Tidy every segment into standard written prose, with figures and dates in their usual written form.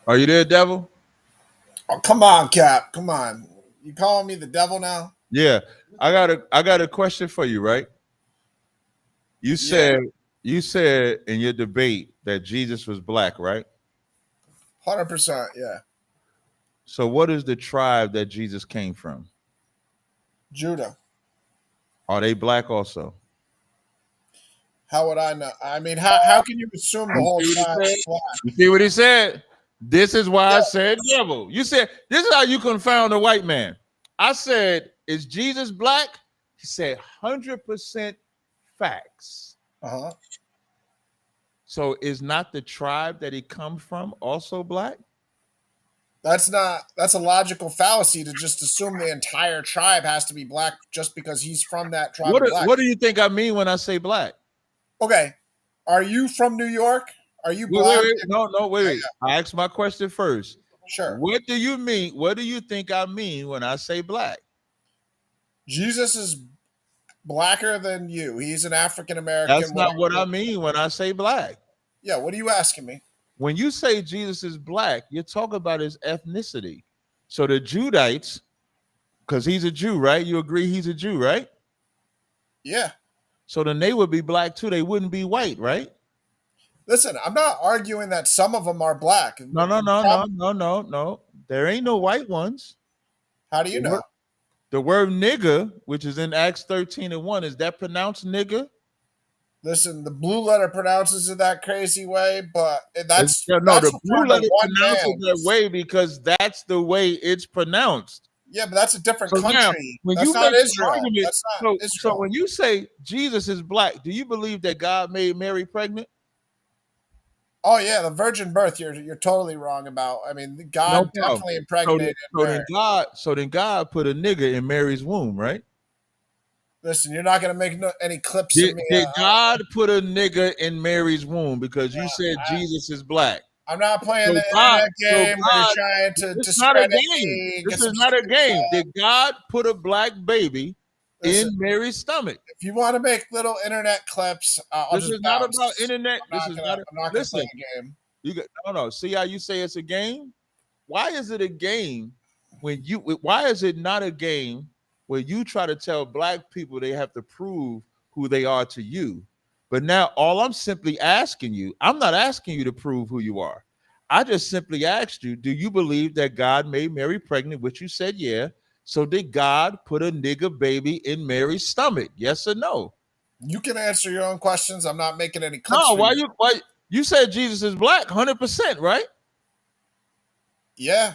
Are you there, devil? Oh, come on, Cap. Come on. You calling me the devil now? Yeah. I got a question for you, right? You Yeah, said you said in your debate that Jesus was black, right? 100%. Yeah. So what is the tribe that Jesus came from? Judah. Are they black also? How would I know? I mean, how can you assume the You whole see what tribe he said? is black? You see what he said? This is why I Yeah. said devil. You said this is how you confound a white man. I said, is Jesus black? He said 100% facts. Uh-huh. So is not the tribe that he come from also black? That's a logical fallacy to just assume the entire tribe has to be black just because he's from that tribe What of do, black. what do you think I mean when I say black? Okay. Are you from New York? Are you Wait, wait, black? wait. No, no, wait, Yeah, wait. I asked my question first. sure. What do you mean? What do you think I mean when I say black? Jesus is blacker than you. He's an African That's American. not what I mean when I say black. Yeah, what are you asking me? When you say Jesus is black, you're talking about his ethnicity. So the Judites, because he's a Jew, right? You agree he's a Jew, right? Yeah. So then they would be black too. They wouldn't be white, right? Listen, I'm not arguing that some of them are black. No, no, no, no, no, no, no. There ain't no white ones. How do you The know? word, the word nigger, which is in Acts 13:1, is that pronounced nigger? Listen, the blue letter pronounces it that crazy way, but No, that's the blue for the letter one pronounces man. that way because that's the way it's pronounced. Yeah, but that's a different So now, country. when That's you not make the Israel. argument, That's not so Israel. when you say Jesus is black, do you believe that God made Mary pregnant? Oh yeah, the virgin birth. You're totally wrong about. I mean, No God problem. definitely So then, impregnated so then Mary. God, so then God put a nigger in Mary's womb, right? Listen, you're not gonna make any clips of Did, me. did God put a nigger in Mary's womb because you said Jesus is black? I'm not playing So the God, internet so game where you're God, trying to it's not a discredit game. me and This get is some not a stupid game. stuff. Did God put a black baby Listen, in Mary's stomach? if you want to make little internet clips, I'll This just is not about bounce. internet. I'm This not is gonna. not. I'm not gonna play Listen, the game. you got no. See how you say it's a game? Why is it a game when you? Why is it not a game where you try to tell black people they have to prove who they are to you? But now all I'm simply asking you, I'm not asking you to prove who you are. I just simply asked you, do you believe that God made Mary pregnant? Which you said, yeah. So did God put a nigger baby in Mary's stomach? Yes or no? You can answer your own questions. I'm not making any clips No. for you. Why you said Jesus is black, 100%, right? Yeah,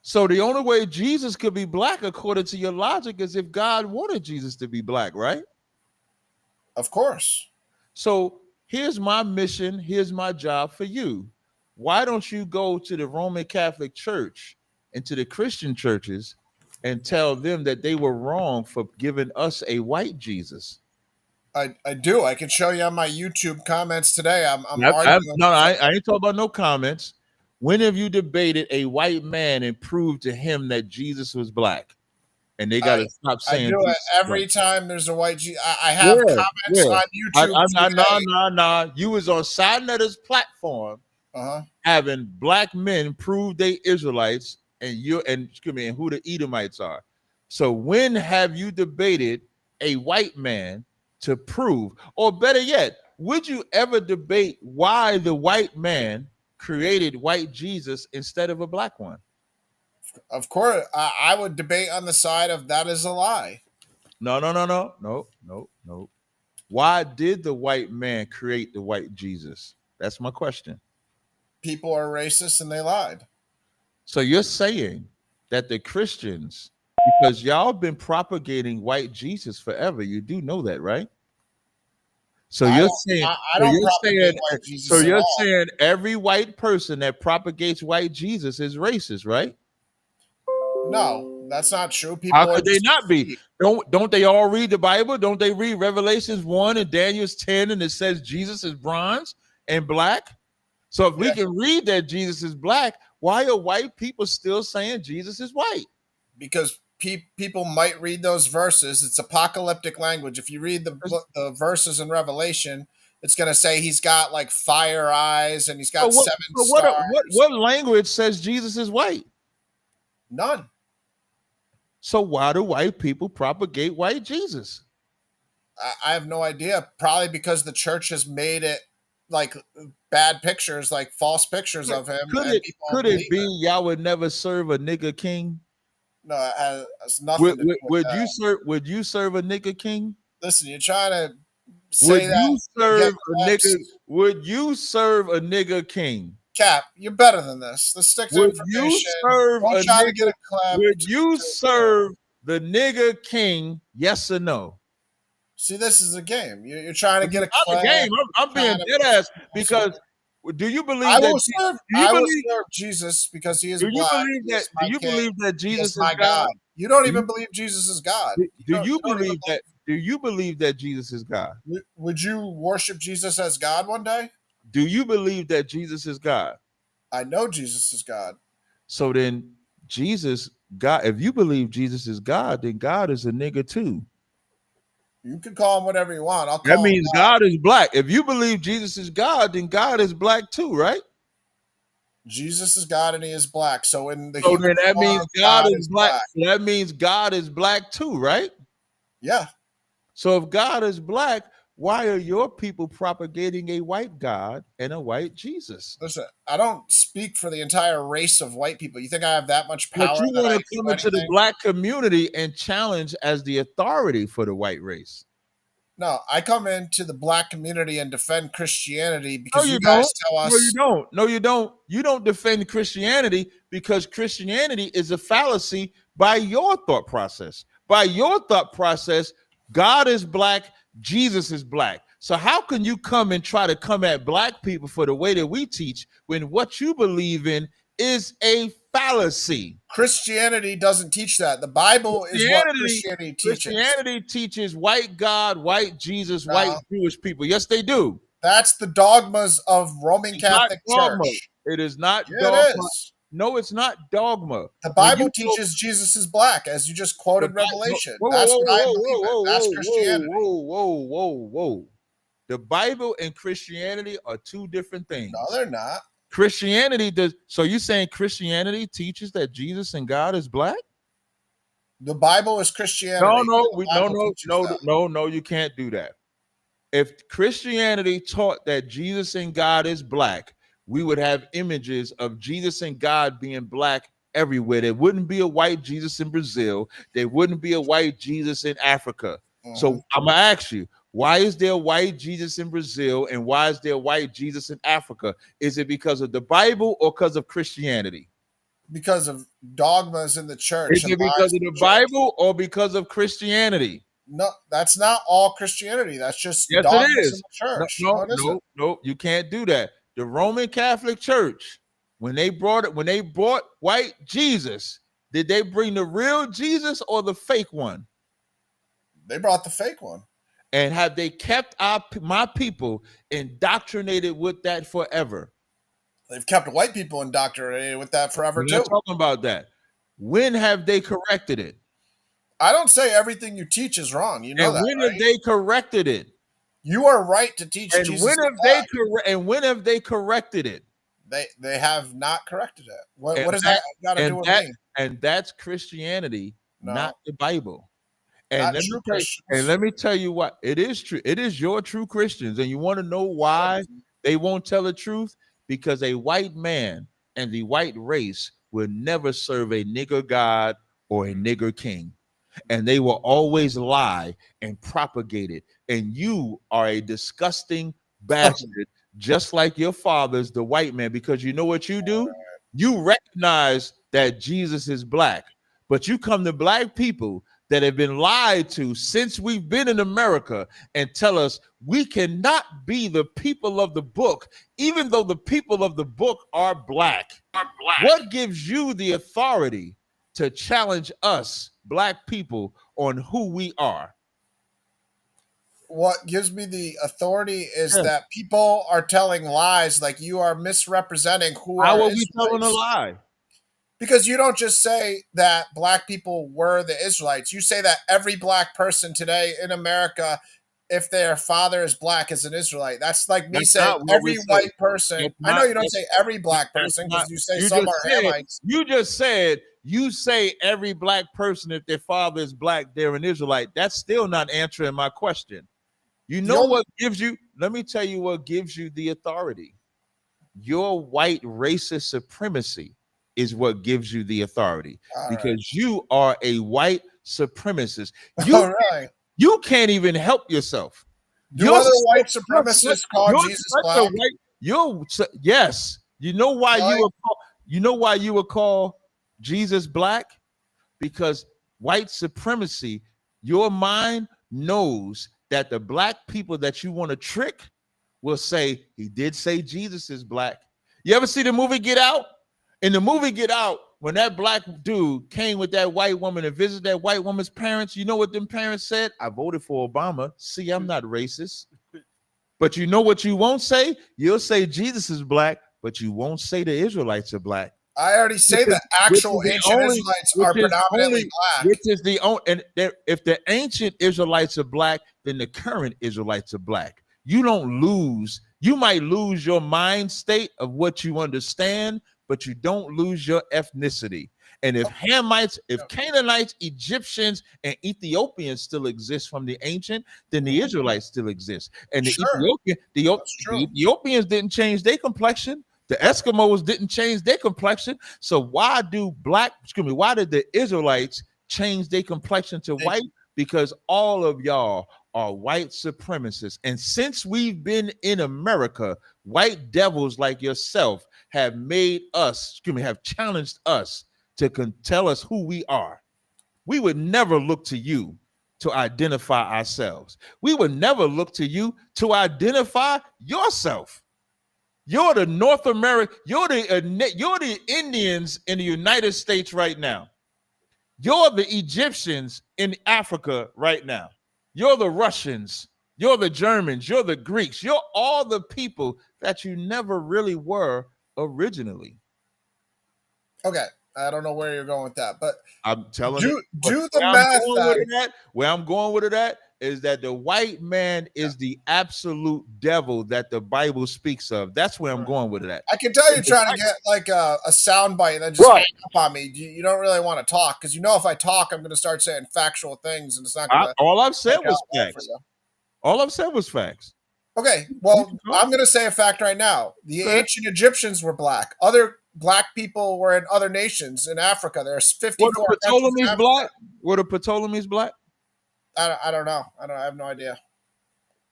So the only way Jesus could be black, according to your logic, is if God wanted Jesus to be black, right? of course. So here's my mission. Here's my job for you. Why don't you go to the Roman Catholic Church and to the Christian churches and tell them that they were wrong for giving us a white Jesus? I do. I can show you on my YouTube comments today. I'm arguing. No, I ain't talking about no comments. When have you debated a white man and proved to him that Jesus was black? And they got I to stop I saying do it Jesus is black. every time there's a white G. I have Where? comments Where? on YouTube No, today. no, no. You was on Sinetter's platform Uh huh. having black men prove they Israelites and excuse me, and who the Edomites are. So when have you debated a white man to prove, or better yet, would you ever debate why the white man created white Jesus instead of a black one? Of course, I would debate on the side of that is a lie. No, no, no, no, no, no, no. Why did the white man create the white Jesus? That's my question. People are racist and they lied. So you're saying that the Christians, because y'all been propagating white Jesus forever, you do know that, right? So I you're don't. saying, I don't propagate white so Jesus at you're all. saying every white person that propagates white Jesus is racist, right? No, that's not true. How People are could they just not be? deceived. Don't they all read the Bible? Don't they read Revelations 1 and Daniel's 10 and it says Jesus is bronze and black? So if we Yeah, can read that Jesus is black, why are white people still saying Jesus is white? because people might read those verses. It's apocalyptic language. If you read the verses in Revelation, It's going to say he's got like fire eyes and he's So got what? 7 So stars. what language says Jesus is white? None. So why do white people propagate white Jesus? I have no idea. Probably because the church has made it like bad pictures, like false pictures of him, and people Could believe it be it. y'all would never serve a nigger king? No, it has nothing to do with that. Would you serve a nigger king? Listen, you're trying to Would say that you to get serve a nigger? clicks. Would you serve a nigger king? Cap, you're better than this. Let's stick to Would you information. serve Don't a try to get nigger? a clip. Would you serve the nigger king? Yes or no? See, this is a game. You're trying to It's get a not a clip. game. I'm being dead ass because do you believe I that? will serve. Do you I will believe? serve Jesus because he is Do you black. believe He that? is Do my you king. believe that He Jesus is is my God? God. You don't Do even you, believe Jesus is God. do you don't even believe that? Do you believe that Jesus is God? Would you worship Jesus as God one day? Do you believe that Jesus is God? I know Jesus is God. So then Jesus, God, if you believe Jesus is God, then God is a nigga too. You can call him whatever you want. I'll That call him means God. God is black. If you believe Jesus is God, then God is black too, right? Jesus is God and he is black. So in the So human then that form, means God God is is black. black. So that means God is black too, right? Yeah. So if God is black, why are your people propagating a white God and a white Jesus? Listen, I don't speak for the entire race of white people. You think I have that much But power you that want I to can come do into the anything? black community and challenge as the authority for the white race. No, I come into the black community and defend Christianity No, because you you guys don't. tell No, you us. don't. No, you don't. You don't defend Christianity because Christianity is a fallacy by your thought process. By your thought process, God is black, Jesus is black. So how can you come and try to come at black people for the way that we teach when what you believe in is a fallacy? Christianity doesn't teach that. The Bible is what Christianity, Christianity teaches. Christianity teaches white God, white Jesus, white No, Jewish people. Yes, they do. that's the dogmas of Roman It's not Catholic dogma. Church. It is not Yeah, it dogma. is. No, it's not dogma. The When Bible you go teaches Jesus is black, as you just the quoted Bible, Revelation. whoa, whoa, That's whoa, what I whoa, believe in. whoa, That's whoa, whoa, Christianity. whoa, whoa, whoa, whoa. The Bible and Christianity are two different No, things. they're not. Christianity does. So you saying Christianity teaches that Jesus and God is black? The Bible is No, Christianity. no, The no, Bible no, teaches no, that. no, no. You can't do that. If Christianity taught that Jesus and God is black, we would have images of Jesus and God being black everywhere. There wouldn't be a white Jesus in Brazil. There wouldn't be a white Jesus in Africa. Mhm. So I'm gonna ask you, why is there white Jesus in Brazil and why is there white Jesus in Africa? Is it because of the Bible or because of Christianity? Because of dogmas in the church Is and it because lies of in the the church. Bible or because of Christianity? No, that's not all Christianity. That's just Yes, it dogmas in is. the No, church. No, no, it isn't. no, no. You can't do that. The Roman Catholic Church, when they brought white Jesus, did they bring the real Jesus or the fake one? They brought the fake one. And have they kept my people indoctrinated with that forever? They've kept white people indoctrinated with that forever We're not too. talking about that. When have they corrected it? I don't say everything you teach is wrong. You know And that, when have right? they corrected it? You are right to teach And Jesus when is have they black. and when have they corrected it? They have not corrected it. And What does that that got to do and with that me? and that's Christianity, not No, the Bible. And not let me true tell you, and Christians. let me tell you what it is true. It is your true Christians. And you want to know No, it why isn't. they won't tell the truth? Because a white man and the white race will never serve a nigger God or a nigger king. And they will always lie and propagate it. And you are a disgusting bastard, just like your father's the white man, because you know what you do? You recognize that Jesus is black, but you come to black people that have been lied to since we've been in America and tell us we cannot be the people of the book, even though the people of the book are black. What gives you the authority to challenge us, black people, on who we are? What gives me the authority is Yeah. that people are telling lies, like you are misrepresenting who How are are we telling a Israelites. lie? Because you don't just say that black people were the Israelites. You say that every black person today in America if their father is black as an Israelite. That's like me That's saying not what we every say. white person. That's I know not. you don't say every black That's person not. because you say You some just are said. Hamites. You just said. You say every black person, if their father is black, they're an Israelite. That's still not answering my question. You know what gives you? Let me tell you what gives you the authority. Your white racist supremacy is what gives you the authority because you are a white supremacist. You can't even help yourself. Do other white supremacists call Jesus black? Yes. You know why you would call Jesus black? Because white supremacy, your mind knows that the black people that you want to trick will say, he did say Jesus is black. You ever see the movie Get Out? In the movie Get Out, when that black dude came with that white woman and visited that white woman's parents, you know what them parents said? I voted for Obama. See, I'm not racist. But you know what you won't say? You'll say Jesus is black, but you won't say the Israelites are black. I already say that actual ancient Israelites are predominantly black. Which is the only, and if the ancient Israelites are black, then the current Israelites are black. You don't lose. You might lose your mind state of what you understand, but you don't lose your ethnicity. And if Hamites, if Canaanites, Egyptians, and Ethiopians still exist from the ancient, then the Israelites still exist. And the Ethiopians didn't change their complexion. The Eskimos didn't change their complexion. So why did the Israelites change their complexion to white? Because all of y'all are white supremacists. And since we've been in America, white devils like yourself have have challenged us to tell us who we are. We would never look to you to identify ourselves. We would never look to you to identify yourself. You're the North America. You're the Indians in the United States right now. You're the Egyptians in Africa right now. You're the Russians. You're the Germans. You're the Greeks. You're all the people that you never really were originally. Okay. I don't know where you're going with that, but I'm telling you. Do the math. Where I'm going with it is that the white man is the absolute devil that the Bible speaks of. That's where I'm going with it. I can tell you're trying to get like a sound bite and then just hang up on me. You don't really want to talk because you know if I talk, I'm going to start saying factual things and it's not going to. All I've said was facts. All I've said was facts. Okay, well, I'm going to say a fact right now. The ancient Egyptians were black. Other black people were in other nations in Africa. There's 54 countries. Were the Ptolemies black? Were the Ptolemies black? I don't know. I have no idea.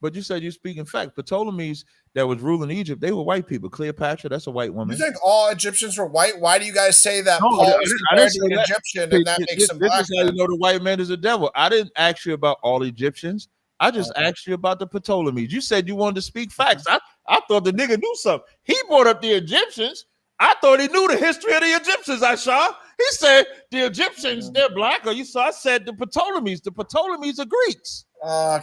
But you said you're speaking facts. Ptolemies that was ruling Egypt, they were white people. Cleopatra, that's a white woman. You think all Egyptians were white? Why do you guys say that Paul is compared to an Egyptian and that makes him black? This is how you know the white man is a devil. I didn't ask you about all Egyptians. I just asked you about the Ptolemies. You said you wanted to speak facts. I thought the nigga knew something. He brought up the Egyptians. I thought he knew the history of the Egyptians. I saw. He said the Egyptians, they're black. Or you saw, I said the Ptolemies. The Ptolemies are Greeks.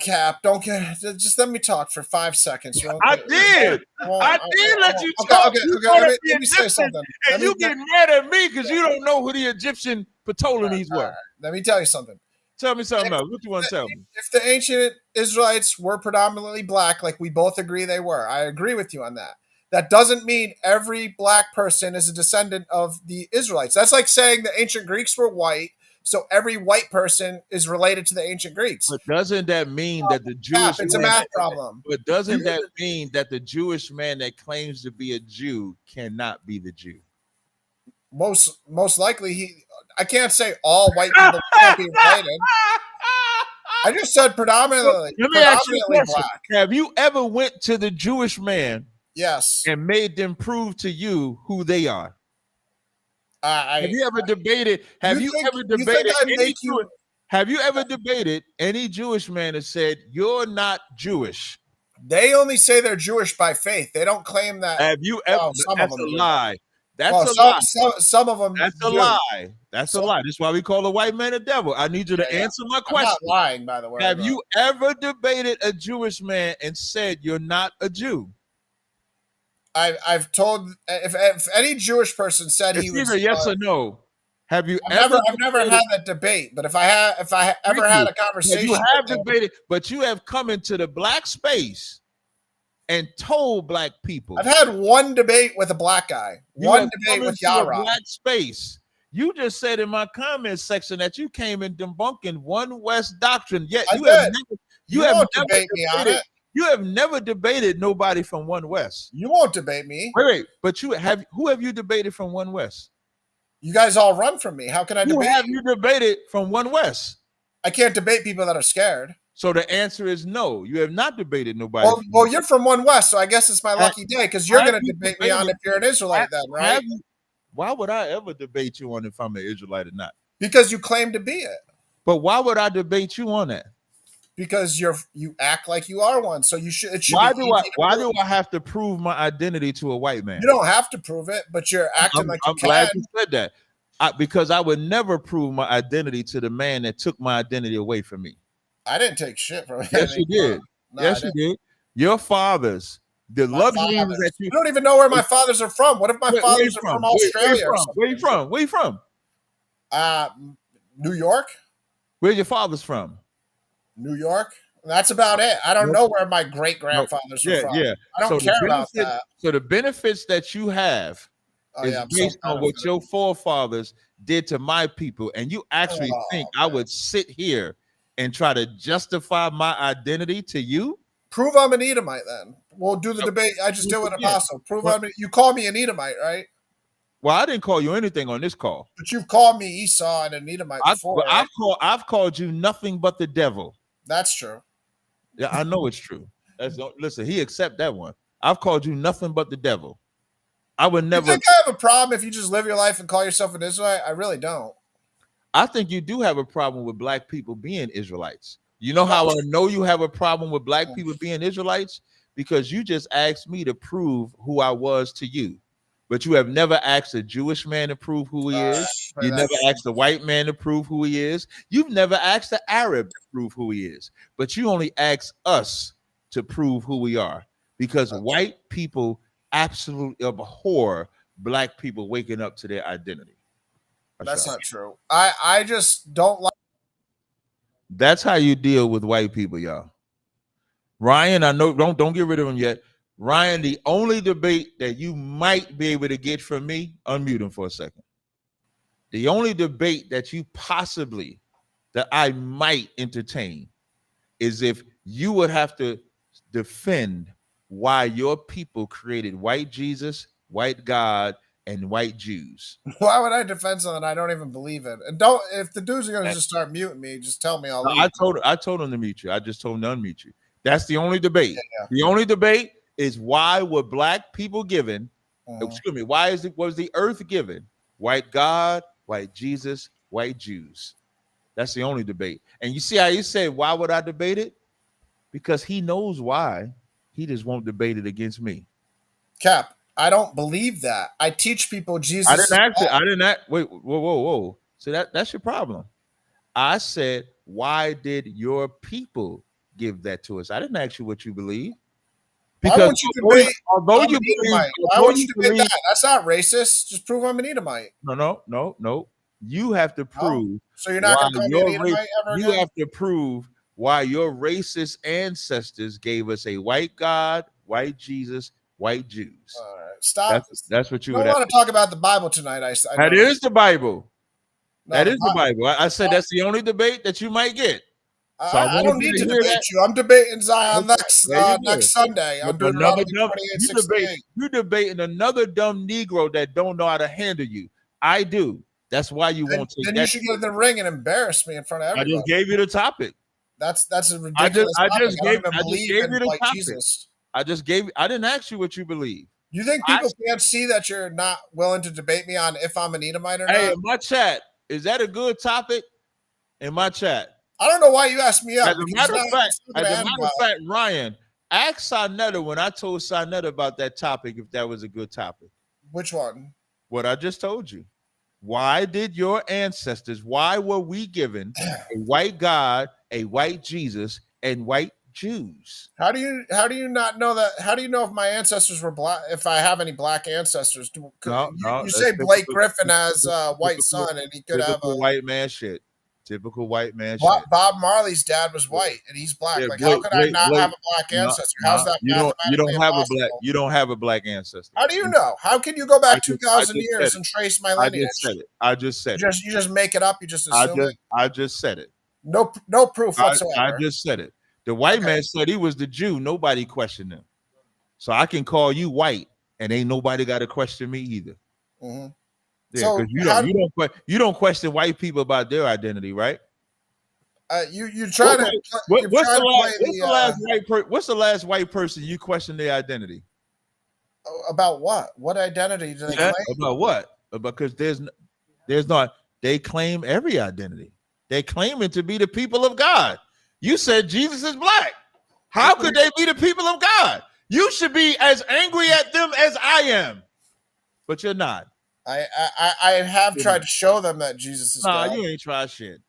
Cap, don't get. Just let me talk for 5 seconds. I did. I did let you talk. Okay. Let me say something. And you get mad at me because you don't know who the Egyptian Ptolemies were. Right. Let me tell you something. Tell me something else. What you want to tell me? If the ancient Israelites were predominantly black, like we both agree they were, I agree with you on that. That doesn't mean every black person is a descendant of the Israelites. That's like saying the ancient Greeks were white, so every white person is related to the ancient Greeks. But doesn't that mean that the Jewish it's a math problem. But doesn't that mean that the Jewish man that claims to be a Jew cannot be the Jew? Most likely I can't say all white people can't be related. I just said predominantly. Let me ask you a question. Black. Have you ever went to the Jewish man? Yes. And made them prove to you who they are? Have you ever debated? Have you ever debated any Jewish man that said you're not Jewish? They only say they're Jewish by faith. They don't claim that. Have you ever? That's a lie. That's a lie. Some of them. That's a lie. That's a lie. That's why we call a white man a devil. I need you to answer my question. I'm not lying, by the way. Have you ever debated a Jewish man and said you're not a Jew? I've told if any Jewish person said he was either yes or no. Have you I've ever never debated? had that debate, but if I ever Thank had you. a But you conversation have with you, debated, but you have come into the black space and told black I've people. had one debate with a black guy, You one have come debate with into a Yara. black space. You just said in my comment section that you came in debunking one West doctrine. Yet I you have did. never, You won't debate me on debated. it. You have never debated nobody from One West. You won't debate me. Wait. But you have. Who have you debated from One West? You guys all run from me. How can I Who debate have you? you debated from One West? I can't debate people that are scared. So the answer is no. You have not debated nobody. Well, you're from One West, so I guess it's my lucky day because you're going to you debate me on debated? if you're an Israelite, then, right? Why would I ever debate you on if I'm an Israelite or not? Because you claim to be it. But why would I debate you on that? Because you act like you are one, so you should. It should be easy to Why prove. do I have to prove my identity to a white man? You don't have to prove it, but you're acting like you I'm glad can. you said that. Because I would never prove my identity to the man that took my identity away from me. I didn't take shit from him. Yes, you did. No, Yes, you did. Your fathers, the My luxuries fathers. that you don't even know where my fathers are from. What if my where fathers you are from Where you Australia or from? something? Where you from? Where you from? New York. Where's your fathers from? New York. That's about it. I don't know where my great grandfathers are from. Yeah. I don't care about that. So the benefits that you have is based on what your forefathers did to my people, and you actually think I would sit here and try to justify my identity to you? Prove I'm an Edomite, then we'll do the debate. I just did with Apostle. Prove you call me an Edomite, right? Well, I didn't call you anything on this call. But you've called me Esau and an Edomite before. Right? I've called you nothing but the devil. That's true. Yeah, I know it's true. Listen, he accept that one. I've called you nothing but the devil. I would never. You think I have a problem if you just live your life and call yourself an Israelite? I really don't. I think you do have a problem with black people being Israelites. You know how I know you have a problem with black people being Israelites? Because you just asked me to prove who I was to you. But you have never asked a Jewish man to prove who he is. You never asked a white man to prove who he is. You've never asked an Arab to prove who he is. But you only ask us to prove who we are. Because white people absolutely abhor black people waking up to their identity. That's not true. I just don't like. That's how you deal with white people, y'all. Ryan, I know, don't get rid of him yet. Ryan, the only debate that you might be able to get from me, unmute him for a second. The only debate that you possibly, that I might entertain, is if you would have to defend why your people created white Jesus, white God, and white Jews. Why would I defend something I don't even believe in? And don't, if the dudes are going to just start muting me, just tell me I'll leave. I told him to mute you. I just told him to unmute you. That's the only debate. Yeah. The only debate is why were black people given? Excuse me. Why was the earth given? White God, white Jesus, white Jews. That's the only debate. And you see how he said, "Why would I debate it?" Because he knows why. He just won't debate it against me. Cap, I don't believe that. I teach people Jesus. I didn't act. Wait. Whoa. So that's your problem. I said, why did your people give that to us? I didn't ask you what you believe. Because although you believe, why would you debate that? That's not racist. Just prove I'm an Edomite. No. You have to prove. So you're not going to call me an Edomite ever again? You have to prove why your racist ancestors gave us a white God, white Jesus, white Jews. All right, stop. That's what you would. I don't want to talk about the Bible tonight. That is the Bible. That is the Bible. I said that's the only debate that you might get. So I don't need to debate you. I'm debating Zion next Sunday. I'm doing you debating another dumb Negro that don't know how to handle you. I do. That's why you won't take that. Then you should get in the ring and embarrass me in front of everybody. I just gave you the topic. That's a ridiculous topic. I just gave you the topic. Jesus. I didn't ask you what you believe. You think people can't see that you're not willing to debate me on if I'm an Edomite or not? Hey, in my chat, is that a good topic? In my chat. I don't know why you asked me up. As a matter of fact, Ryan, ask Sarnetta when I told Sarnetta about that topic if that was a good topic. Which one? What I just told you. Why did your ancestors, why were we given a white God, a white Jesus, and white Jews. How do you not know that? How do you know if my ancestors were black? If I have any black ancestors? No, You that's say Blake Griffin has a white typical, son, and he could have typical white man shit. Typical white man shit. Bob Marley's dad was Yeah, white, and he's black. yeah, Like, how could I not have Blake. a black No, ancestor? How's no, that you mathematically don't have a black, impossible? you don't have a black ancestor. How do you know? How can you go I back just, 2,000 said years it. and trace my I just said lineage? it. I just said it. You just make it up. You just assume it. I just said it. No proof I whatsoever. just said it. The white Okay. man said he was the Jew. Nobody questioned him. So I can call you white, and ain't nobody got to question me either. Mm-hmm. Yeah, So because you don't question white people about their identity, right? you try to What's the last white person you questioned their identity? about what? What identity do they Yeah, claim? about what? Because there's not. They claim every identity. They claim it to be the people of God. You said Jesus is black. How could they be the people of God? You should be as angry at them as I am, but you're not. I have tried to show them that Jesus is God. You ain't tried shit.